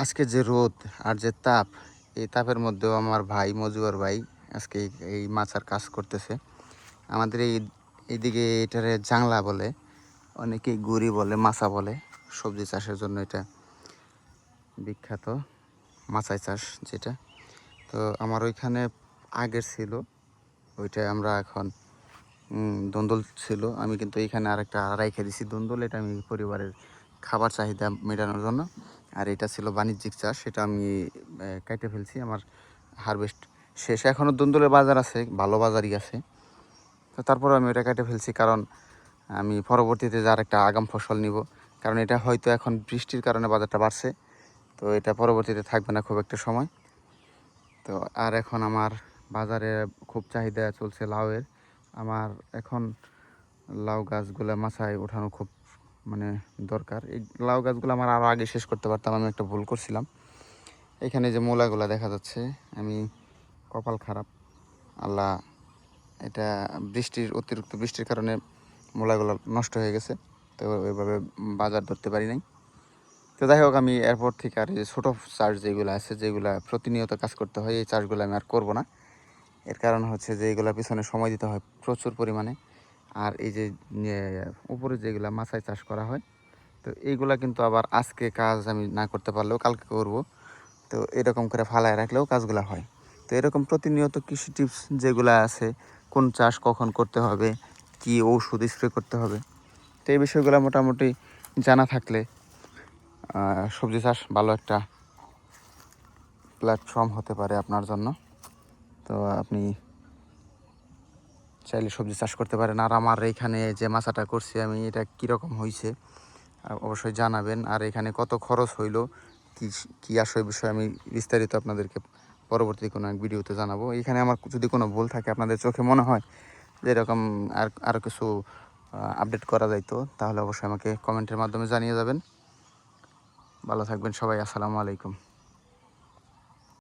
আজকে যে রোদ আর যে তাপ, এই তাপের মধ্যেও আমার ভাই মজিবর ভাই আজকে এই মাছার কাজ করতেছে। আমাদের এইদিকে এটারে জাংলা বলে, অনেকেই গুড়ি বলে, মাছা বলে। সবজি চাষের জন্য এটা বিখ্যাত, মাছাই চাষ যেটা। তো আমার ওইখানে আগের ছিল, ওইটা আমরা এখন দন্দল ছিল। আমি কিন্তু এইখানে আরেকটা রাইখে দিছি দন্দল, এটা আমি পরিবারের খাবার চাহিদা মেটানোর জন্য। আর এটা ছিল বাণিজ্যিক চাষ, সেটা আমি কেটে ফেলছি। আমার হারভেস্ট শেষ, এখনও দন্দলের বাজার আছে, ভালো বাজারই আছে। তো তারপরে আমি এটা কেটে ফেলছি, কারণ আমি পরবর্তীতে যার একটা আগাম ফসল নিব। কারণ এটা হয়তো এখন বৃষ্টির কারণে বাজারটা বাড়ছে, তো এটা পরবর্তীতে থাকবে না খুব একটা সময়। তো আর এখন আমার বাজারে খুব চাহিদা চলছে লাউয়ের। আমার এখন লাউ গাছগুলো মাছায় ওঠানো খুব মানে দরকার। এই লাউ গাছগুলো আমার আরও আগে শেষ করতে পারতাম, আমি একটা ভুল করছিলাম। এখানে যে মূলাগুলো দেখা যাচ্ছে, আমি কপাল খারাপ, আল্লাহ, এটা অতিরিক্ত বৃষ্টির কারণে মূলাগুলো নষ্ট হয়ে গেছে। তো ওইভাবে বাজার ধরতে পারি নাই। তো যাই হোক, আমি এরপর থেকে আর এই যে ছোটো চাষ যেগুলো আছে, যেগুলো প্রতিনিয়ত কাজ করতে হয়, এই চাষগুলো আমি আর করবো না। এর কারণ হচ্ছে যে এইগুলোর পিছনে সময় দিতে হয় প্রচুর পরিমাণে। আর এই যে উপরে যেগুলো মাছায় চাষ করা হয়, তো এইগুলা কিন্তু আবার আজকে কাজ আমি না করতে পারলেও কালকে করব। তো এরকম করে ফালায় রাখলেও কাজগুলো হয়। তো এরকম প্রতিনিয়ত কৃষি টিপস যেগুলো আছে, কোন চাষ কখন করতে হবে, কি ঔষধ স্প্রে করতে হবে, তো এই বিষয়গুলো মোটামুটি জানা থাকলে সবজি চাষ ভালো একটা প্ল্যাটফর্ম হতে পারে আপনার জন্য। তো আপনি চাইলে সবজি চাষ করতে পারেন। আর আমার এইখানে যে মাছাটা করছি আমি, এটা কীরকম হয়েছে অবশ্যই জানাবেন। আর এখানে কত খরচ হইলো, কী আসে বিষয়ে আমি বিস্তারিত আপনাদেরকে পরবর্তী কোনো এক ভিডিওতে জানাবো। এখানে আমার যদি কোনো ভুল থাকে, আপনাদের চোখে মনে হয় যে এরকম আরও কিছু আপডেট করা যাইতো, তাহলে অবশ্যই আমাকে কমেন্টের মাধ্যমে জানিয়ে যাবেন। ভালো থাকবেন সবাই, আসসালামু আলাইকুম।